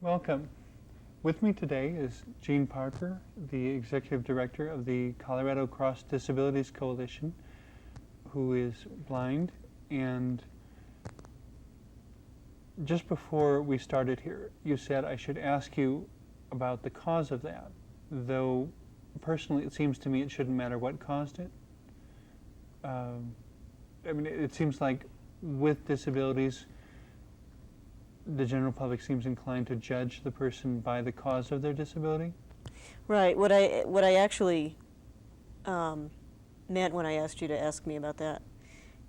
Welcome. With me today is Jean Parker, the Executive Director of the Colorado Cross Disabilities Coalition, who is blind. And just before we started here, you said I should ask you about the cause of that, though personally it seems to me it shouldn't matter what caused it. I mean, it seems like with disabilities, the general public seems inclined to judge the person by the cause of their disability. Right. What I actually meant when I asked you to ask me about that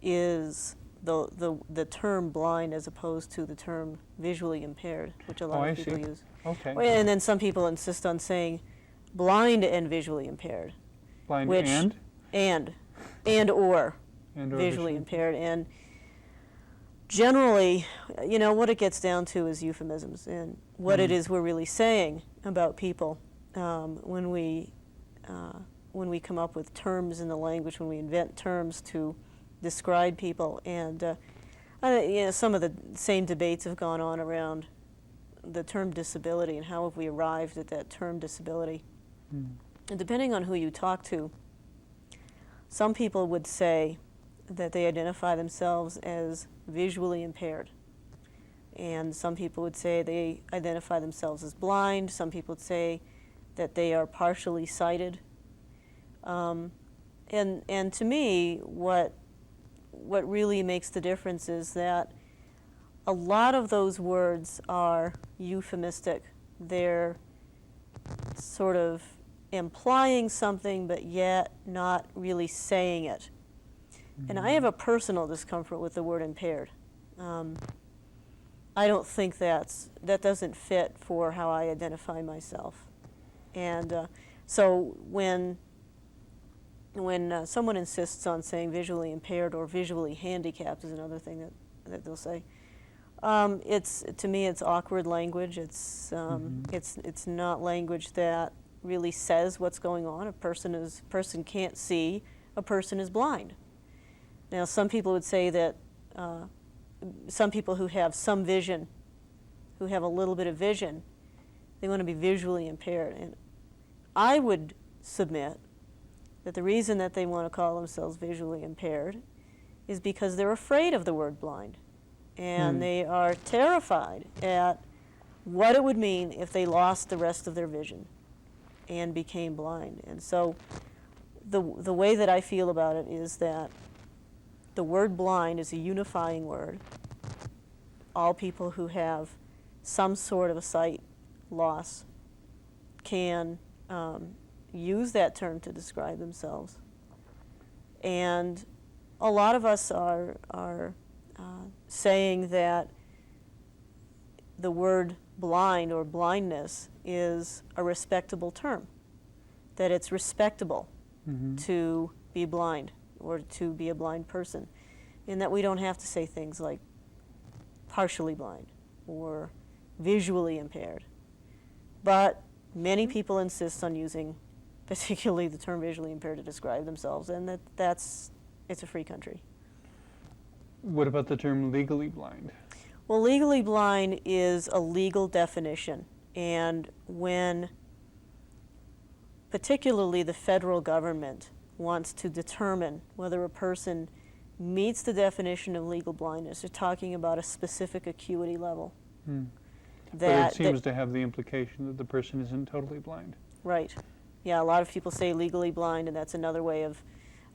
is the term blind as opposed to the term visually impaired, which a lot of people use. Okay. And then some people insist on saying blind and visually impaired. Blind and or visually impaired. And generally, you know, what it gets down to is euphemisms and what it is we're really saying about people when we come up with terms in the language, when we invent terms to describe people. And you know, some of the same debates have gone on around the term disability and how have we arrived at that term disability. And depending on who you talk to, some people would say that they identify themselves as visually impaired. And some people would say they identify themselves as blind. Some people would say that they are partially sighted. And to me, what really makes the difference is that a lot of those words are euphemistic. They're sort of implying something, but yet not really saying it. And I have a personal discomfort with the word impaired. I don't think that doesn't fit for how I identify myself. And so when someone insists on saying visually impaired or visually handicapped is another thing that they'll say. To me, it's awkward language. It's not language that really says what's going on. A person can't see. A person is blind. Now, some people would say that some people who have some vision, who have a little bit of vision, they want to be visually impaired. And I would submit that the reason that they want to call themselves visually impaired is because they're afraid of the word blind. And they are terrified at what it would mean if they lost the rest of their vision and became blind. And so the way that I feel about it is that the word blind is a unifying word. All people who have some sort of a sight loss can use that term to describe themselves. And a lot of us are saying that the word blind or blindness is a respectable term, that it's respectable to be blind or to be a blind person, and that we don't have to say things like partially blind or visually impaired. But many people insist on using particularly the term visually impaired to describe themselves, and it's a free country. What about the term legally blind? Well, legally blind is a legal definition, and when particularly the federal government wants to determine whether a person meets the definition of legal blindness, they're talking about a specific acuity level. But it seems to have the implication that the person isn't totally blind. Right. Yeah, a lot of people say legally blind, and that's another way of,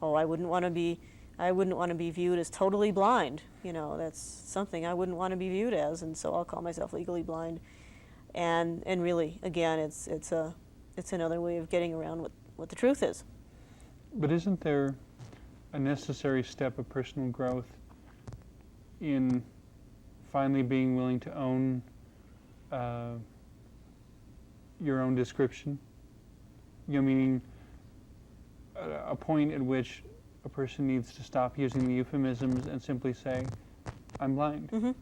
I wouldn't want to be viewed as totally blind. You know, that's something I wouldn't want to be viewed as, and so I'll call myself legally blind. And really, again, it's another way of getting around what the truth is. But isn't there a necessary step of personal growth in finally being willing to own your own description? You know, meaning a point at which a person needs to stop using the euphemisms and simply say, I'm blind. You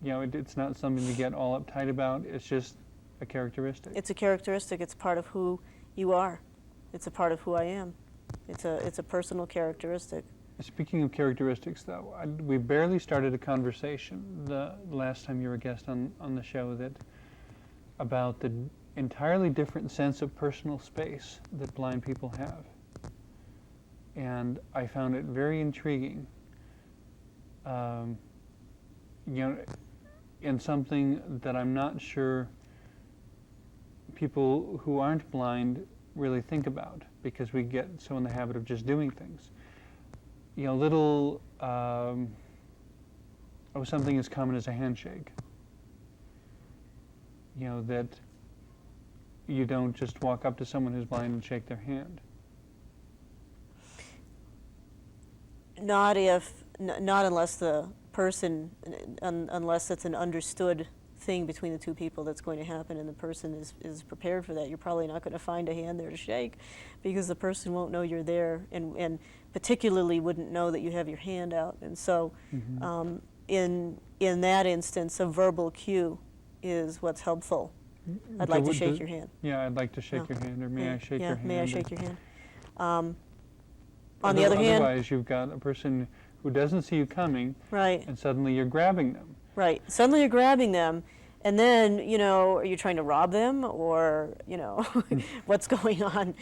know, it's not something to get all uptight about. It's just a characteristic. It's a characteristic. It's part of who you are. It's a part of who I am. It's a personal characteristic. Speaking of characteristics, though, we barely started a conversation the last time you were a guest on the show that about the entirely different sense of personal space that blind people have. And I found it very intriguing, in something that I'm not sure people who aren't blind really think about, because we get so in the habit of just doing things. Something as common as a handshake. That you don't just walk up to someone who's blind and shake their hand. Not unless the person, unless it's an understood thing between the two people that's going to happen, and the person is prepared for that. You're probably not going to find a hand there to shake, because the person won't know you're there, and particularly wouldn't know that you have your hand out. And so, in that instance, a verbal cue is what's helpful. I'd like to shake your hand. Yeah, I'd like to shake your hand, or may I shake your hand? May I shake your hand? On the other hand, otherwise you've got a person who doesn't see you coming, right, and suddenly you're grabbing them. Right. Suddenly you're grabbing them, and then, are you trying to rob them, or, what's going on?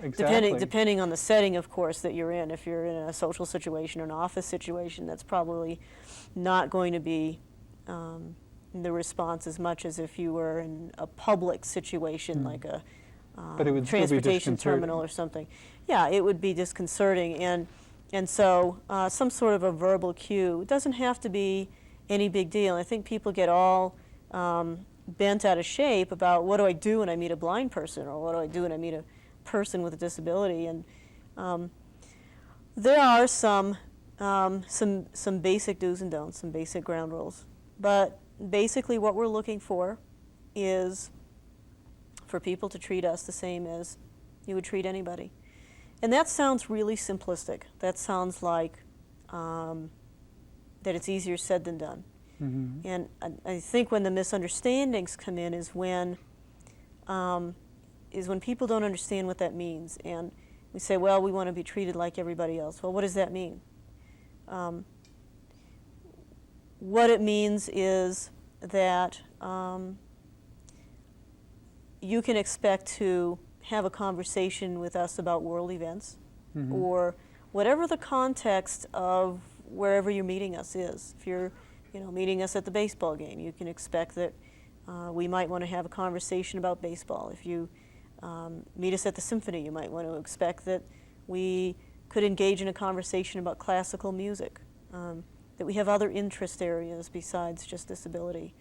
Exactly. Depending on the setting, of course, that you're in. If you're in a social situation or an office situation, that's probably not going to be the response as much as if you were in a public situation, like a but it would transportation still be terminal or something. Yeah, it would be disconcerting, and so some sort of a verbal cue. It doesn't have to be any big deal. I think people get all bent out of shape about, what do I do when I meet a blind person, or what do I do when I meet a person with a disability? And there are some basic do's and don'ts, some basic ground rules. But basically what we're looking for is for people to treat us the same as you would treat anybody. And that sounds really simplistic. That sounds like that it's easier said than done. And I think when the misunderstandings come in is when people don't understand what that means. And we say, well, we want to be treated like everybody else. Well, what does that mean? What it means is that you can expect to have a conversation with us about world events, or whatever the context of wherever you're meeting us is. If you're meeting us at the baseball game, you can expect that we might want to have a conversation about baseball. If you meet us at the symphony, you might want to expect that we could engage in a conversation about classical music, that we have other interest areas besides just disability.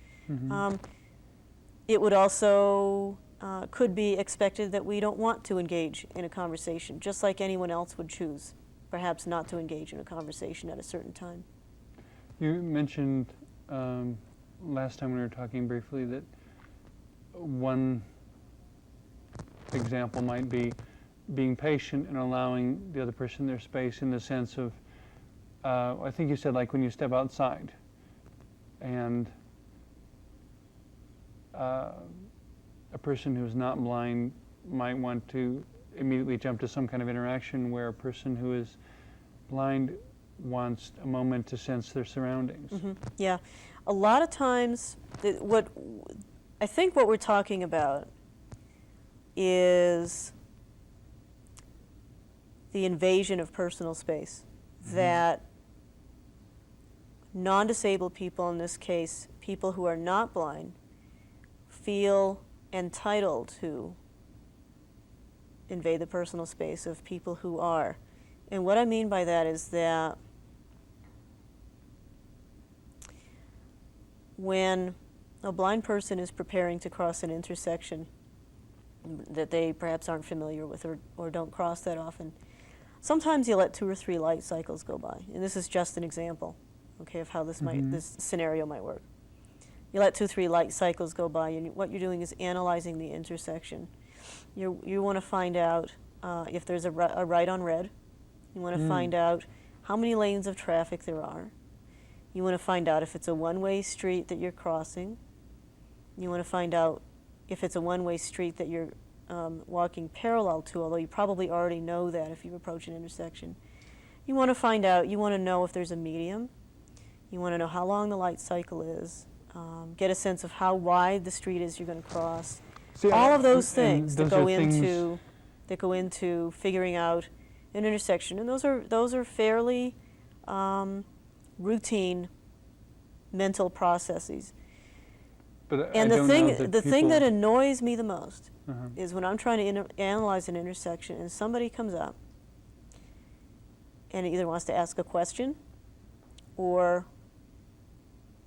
It would also could be expected that we don't want to engage in a conversation, just like anyone else would choose, perhaps not to engage in a conversation at a certain time. You mentioned last time we were talking briefly that one example might be being patient and allowing the other person their space, in the sense of, I think you said, like when you step outside and a person who's not blind might want to immediately jump to some kind of interaction, where a person who is blind wants a moment to sense their surroundings. Yeah. A lot of times, I think what we're talking about is the invasion of personal space that non-disabled people, in this case, people who are not blind, feel entitled to invade the personal space of people who are. And what I mean by that is that when a blind person is preparing to cross an intersection that they perhaps aren't familiar with, or don't cross that often, sometimes you let 2 or 3 light cycles go by. And this is just an example, okay, of how this scenario might work. You let 2 or 3 light cycles go by, and what you're doing is analyzing the intersection. You want to find out if there's a right on red. You want to find out how many lanes of traffic there are. You want to find out if it's a one-way street that you're crossing. You want to find out if it's a one-way street that you're walking parallel to, although you probably already know that if you approach an intersection. You want to find out, you want to know if there's a medium. You want to know how long the light cycle is. get a sense of how wide the street is you're going to cross. See, All of those and things that those go are things- into figuring out an intersection, and those are fairly routine mental processes. But And I the don't thing know that the thing that people- annoys me the most Uh-huh. is when I'm trying to analyze an intersection and somebody comes up and either wants to ask a question or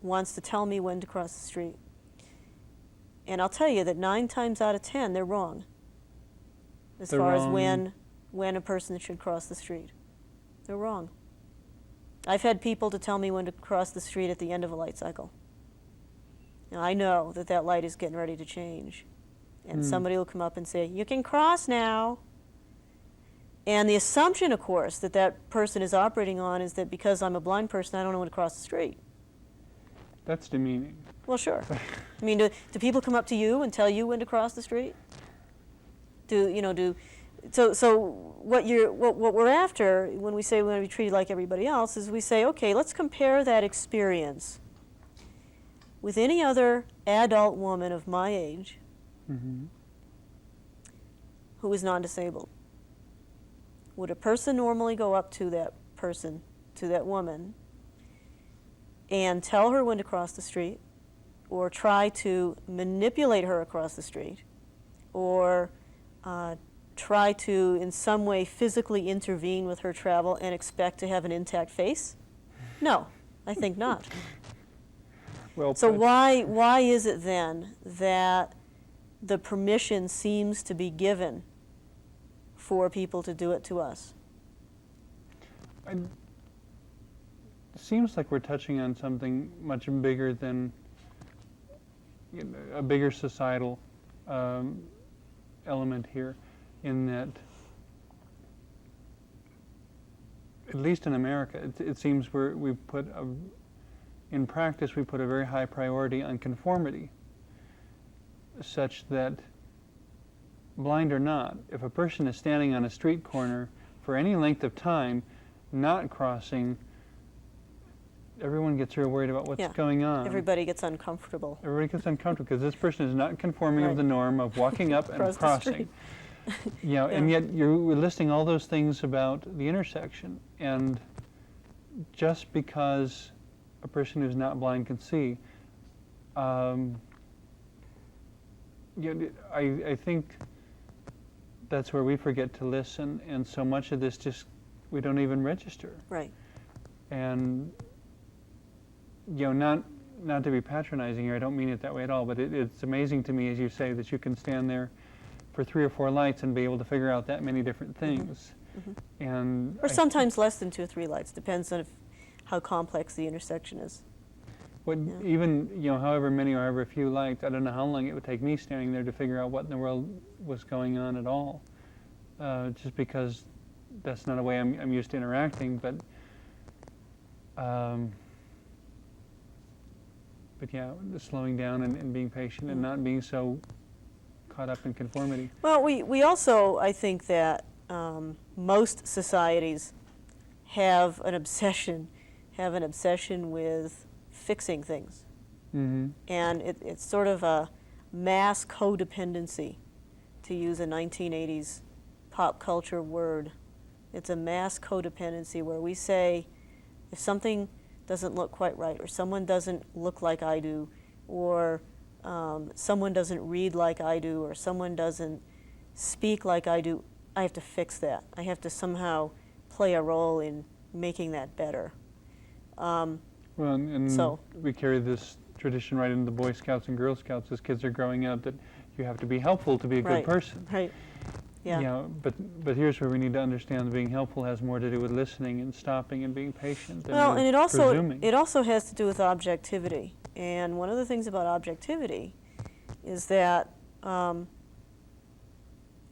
wants to tell me when to cross the street. And I'll tell you that 9 times out of 10 they're wrong as They're far as wrong. when a person should cross the street. They're wrong. I've had people to tell me when to cross the street at the end of a light cycle. Now, I know that that light is getting ready to change. And somebody will come up and say, "You can cross now." And the assumption, of course, that that person is operating on is that because I'm a blind person, I don't know when to cross the street. That's demeaning. Well, sure. I mean, do people come up to you and tell you when to cross the street? So what we're after when we say we want to be treated like everybody else is we say, okay, let's compare that experience with any other adult woman of my age Mm-hmm. who is non-disabled. Would a person normally go up to that person, to that woman, and tell her when to cross the street, or try to manipulate her across the street, or try to in some way physically intervene with her travel and expect to have an intact face? No, I think not. Well, So put. why is it then that the permission seems to be given for people to do it to us? It seems like we're touching on something much bigger than a bigger societal element here, in that, at least in America, it seems in practice we put a very high priority on conformity, such that, blind or not, if a person is standing on a street corner for any length of time, not crossing, everyone gets real worried about what's going on. Everybody gets uncomfortable. Everybody gets uncomfortable because this person is not conforming Right. with the norm of walking up and Across the crossing. street. And Yeah. yet you're listing all those things about the intersection, and just because a person who's not blind can see, I think that's where we forget to listen, and so much of this just we don't even register. Right. And not to be patronizing here, I don't mean it that way at all, but it's amazing to me, as you say, that you can stand there for 3 or 4 lights and be able to figure out that many different things. Mm-hmm. And Or sometimes less than 2 or 3 lights, depends on how complex the intersection is. even however many or however few lights, I don't know how long it would take me standing there to figure out what in the world was going on at all, just because that's not a way I'm used to interacting. But yeah, slowing down and being patient and not being so caught up in conformity. Well, we also, I think that most societies have an obsession with fixing things. Mm-hmm. And it's sort of a mass codependency, to use a 1980s pop culture word. It's a mass codependency where we say, if something doesn't look quite right, or someone doesn't look like I do, or someone doesn't read like I do, or someone doesn't speak like I do, I have to fix that. I have to somehow play a role in making that better. Well, and So- we carry this tradition right into the Boy Scouts and Girl Scouts as kids are growing up, that you have to be helpful to be a Right. good person. Right. Yeah. But here's where we need to understand that being helpful has more to do with listening and stopping and being patient than Well, with and presuming. it also has to do with objectivity. And one of the things about objectivity is that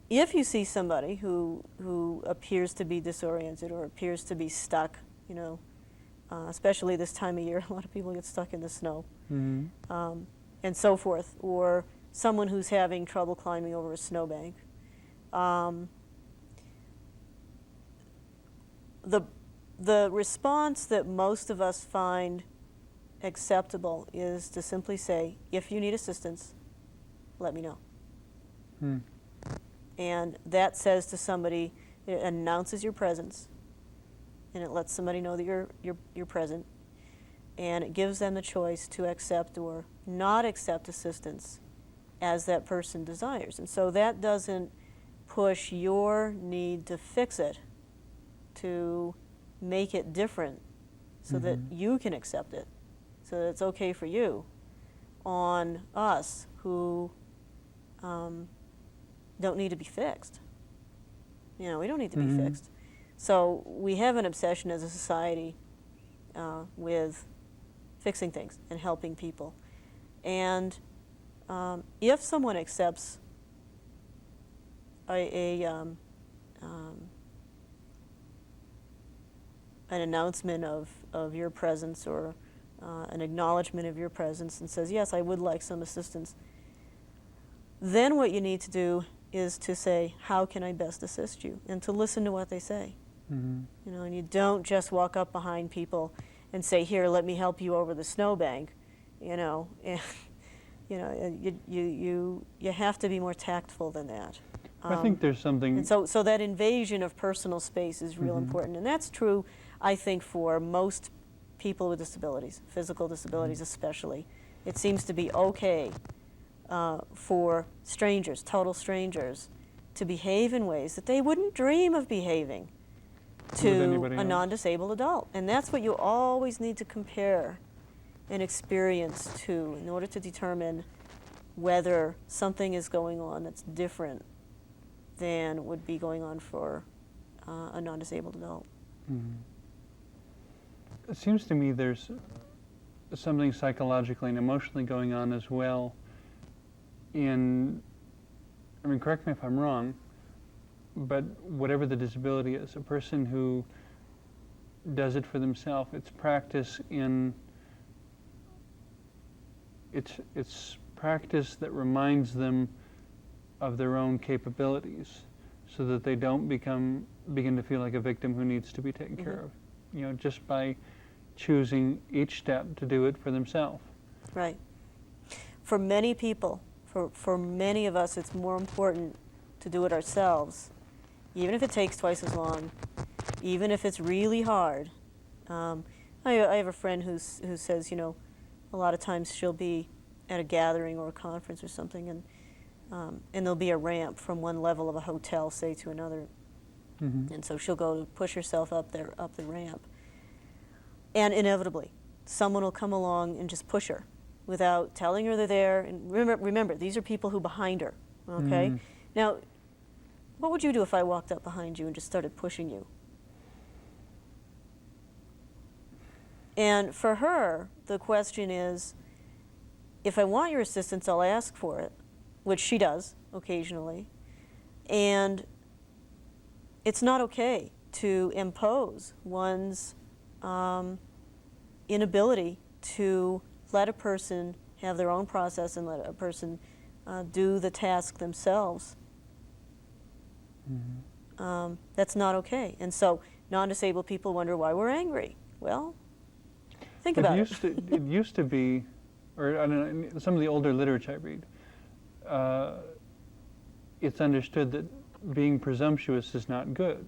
if you see somebody who appears to be disoriented or appears to be stuck, especially this time of year, a lot of people get stuck in the snow, Mm-hmm. and so forth, or someone who's having trouble climbing over a snowbank. The response that most of us find acceptable is to simply say, if you need assistance, let me know. Hmm. And that says to somebody, it announces your presence, and it lets somebody know that you're present, and it gives them the choice to accept or not accept assistance as that person desires. And so that doesn't push your need to fix it, to make it different so that you can accept it, so that it's okay for you, on us who don't need to be fixed. You know, we don't need to be fixed. So we have an obsession as a society with fixing things and helping people. And if someone accepts an announcement of your presence, or an acknowledgement of your presence, and says, yes, I would like some assistance, then what you need to do is to say, how can I best assist you? And to listen to what they say. You know, and you don't just walk up behind people and say, here, let me help you over the snowbank. You know, and, you know, you have to be more tactful than that. I think there's something. And so that invasion of personal space is real important, and that's true, I think, for most people with disabilities, physical disabilities especially. It seems to be okay for strangers, total strangers, to behave in ways that they wouldn't dream of behaving to a non-disabled adult. And that's what you always need to compare an experience to in order to determine whether something is going on that's different than would be going on for a non-disabled adult. It seems to me there's something psychologically and emotionally going on as well in, I mean, correct me if I'm wrong, but whatever the disability is, a person who does it for themselves, it's practice in, it's practice that reminds them of their own capabilities, so that they don't begin to feel like a victim who needs to be taken care of. You know, just by choosing each step to do it for themselves. Right. For many people, for many of us, it's more important to do it ourselves, even if it takes twice as long, even if it's really hard. I have a friend who says, you know, a lot of times she'll be at a gathering or a conference or something, and there'll be a ramp from one level of a hotel, say, to another. And so she'll go to push herself up the ramp. And inevitably, someone will come along and just push her without telling her they're there. And remember, these are people who behind her, okay? Now, what would you do if I walked up behind you and just started pushing you? And for her, the question is, if I want your assistance, I'll ask for it, which she does occasionally. And it's not okay to impose one's inability to let a person have their own process and let a person do the task themselves. That's not okay. And so non-disabled people wonder why we're angry. Well, think about it. It used to be, or I don't know, some of the older literature I read, it's understood that being presumptuous is not good.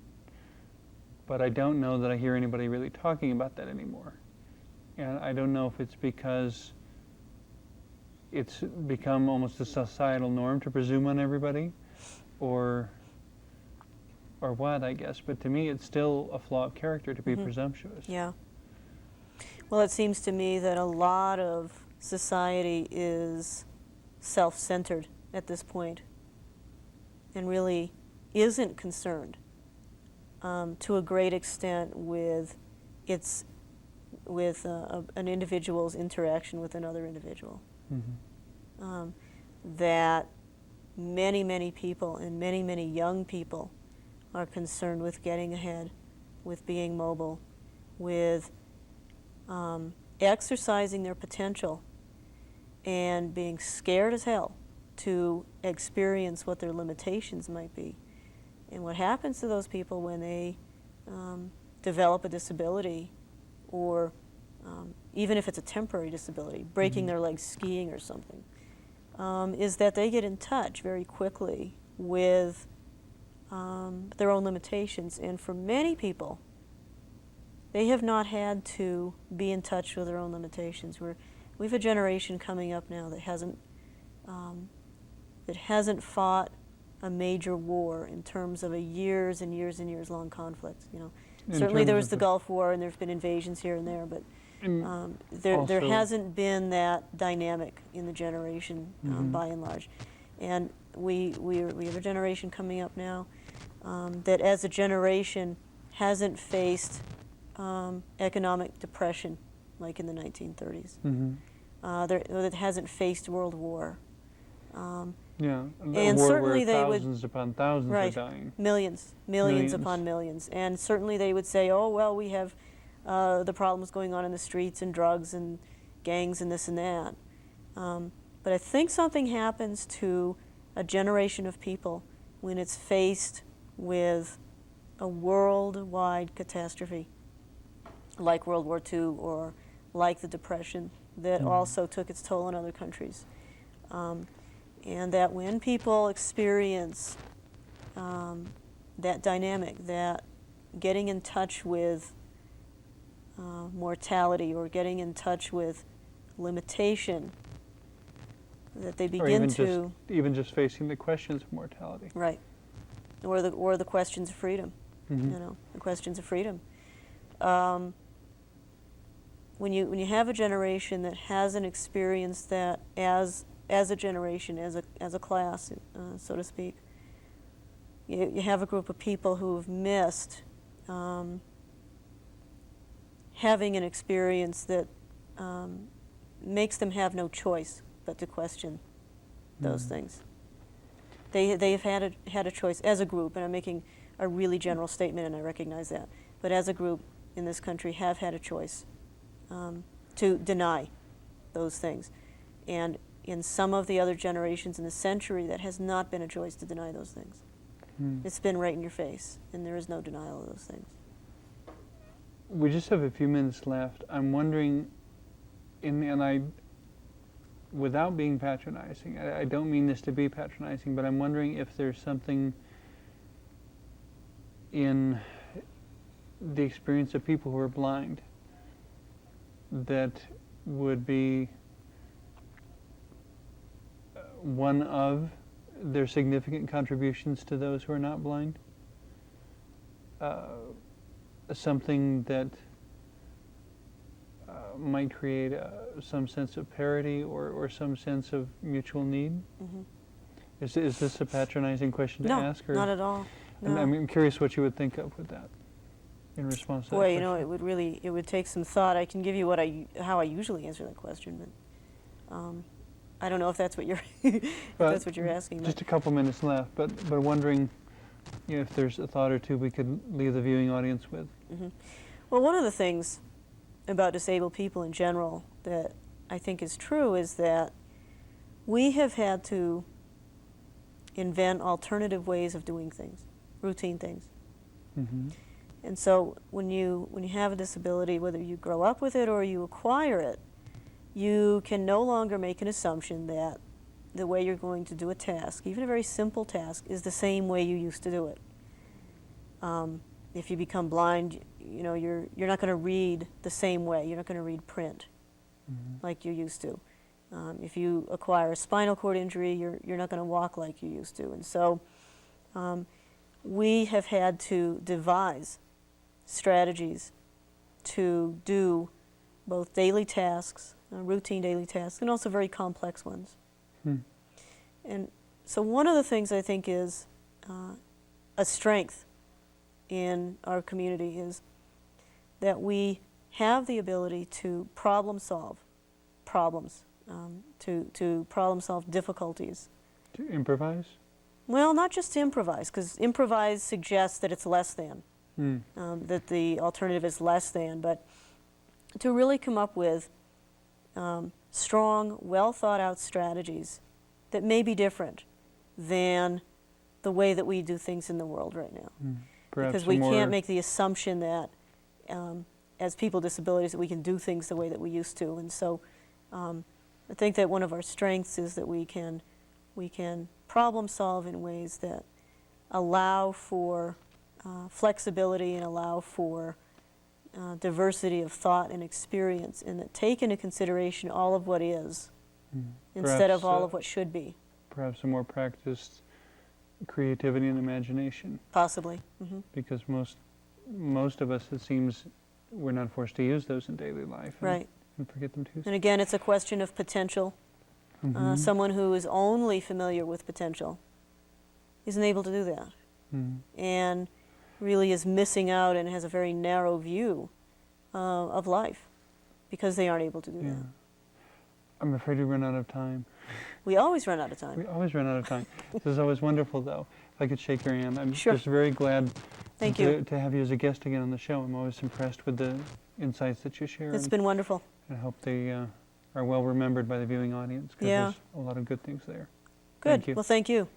But I don't know that I hear anybody really talking about that anymore. And I don't know if it's because it's become almost a societal norm to presume on everybody, or what, I guess. But to me, it's still a flaw of character to be presumptuous. Yeah. Well, it seems to me that a lot of society is self-centered at this point and really isn't concerned to a great extent with an individual's interaction with another individual. That many people, and many young people, are concerned with getting ahead, with being mobile, with exercising their potential, and being scared as hell to experience what their limitations might be. And what happens to those people when they develop a disability or even if it's a temporary disability, breaking their legs skiing or something, is that they get in touch very quickly with their own limitations. And for many people, they have not had to be in touch with their own limitations. We have a generation coming up now that hasn't fought a major war in terms of a years and years and years long conflict. You know, certainly there was the Gulf War, and there's been invasions here and there, but there hasn't been that dynamic in the generation by and large. And we have a generation coming up now that, as a generation, hasn't faced economic depression like in the 1930s. That hasn't faced World War. Yeah, and war certainly where they would, thousands upon thousands right, are dying. Millions upon millions. And certainly they would say, oh, well, we have the problems going on in the streets and drugs and gangs and this and that. But I think something happens to a generation of people when it's faced with a worldwide catastrophe, like World War II or like the Depression, that also took its toll on other countries. And that when people experience that dynamic, that getting in touch with mortality or getting in touch with limitation, that they begin to... even just facing the questions of mortality. Right. Or the questions of freedom, you know, the questions of freedom. When you have a generation that hasn't experienced that as a generation, as a class, so to speak, you have a group of people who have missed having an experience that makes them have no choice but to question those things. They have had a choice as a group, and I'm making a really general statement, and I recognize that, but as a group in this country have had a choice to deny those things. And in some of the other generations in the century, that has not been a choice to deny those things. It's been right in your face, and there is no denial of those things. We just have a few minutes left. I'm wondering, without being patronizing, I don't mean this to be patronizing, but I'm wondering if there's something in the experience of people who are blind that would be one of their significant contributions to those who are not blind. Something that might create some sense of parity or some sense of mutual need. Is this a patronizing question to ask? No, not at all. No. I'm curious what you would think of with that in response to that question. You know, it would take some thought. I can give you how I usually answer that question, but I don't know if that's what you're that's what you're asking. Just a couple minutes left, but wondering, you know, if there's a thought or two we could leave the viewing audience with. Well, one of the things about disabled people in general that I think is true is that we have had to invent alternative ways of doing things, routine things. And so when you have a disability, whether you grow up with it or you acquire it, you can no longer make an assumption that the way you're going to do a task, even a very simple task, is the same way you used to do it. If you become blind, you know, you're not going to read the same way. You're not going to read print like you used to. If you acquire a spinal cord injury, you're not going to walk like you used to. And so we have had to devise strategies to do both daily tasks, routine daily tasks, and also very complex ones. And so one of the things I think is a strength in our community is that we have the ability to problem solve problems, to problem solve difficulties. To improvise? Well, not just to improvise, because improvise suggests that it's less than, that the alternative is less than, but to really come up with strong, well thought out strategies that may be different than the way that we do things in the world right now. Perhaps because we can't make the assumption that as people with disabilities, that we can do things the way that we used to. And so I think that one of our strengths is that we can problem solve in ways that allow for flexibility and allow for diversity of thought and experience, and that take into consideration all of what is instead of all of what should be. Perhaps a more practiced creativity and imagination. Possibly. Because most of us, it seems, we're not forced to use those in daily life. Right. And forget them too. And again, it's a question of potential. Someone who is only familiar with potential isn't able to do that. And really is missing out and has a very narrow view of life because they aren't able to do that. I'm afraid we run out of time. We always run out of time. We always run out of time. This is always wonderful, though. If I could shake your hand. I'm Sure. just very glad Thank you. to have you as a guest again on the show. I'm always impressed with the insights that you share. It's been wonderful. I hope they are well remembered by the viewing audience, because Yeah. there's a lot of good things there. Good. Thank you. Well, thank you.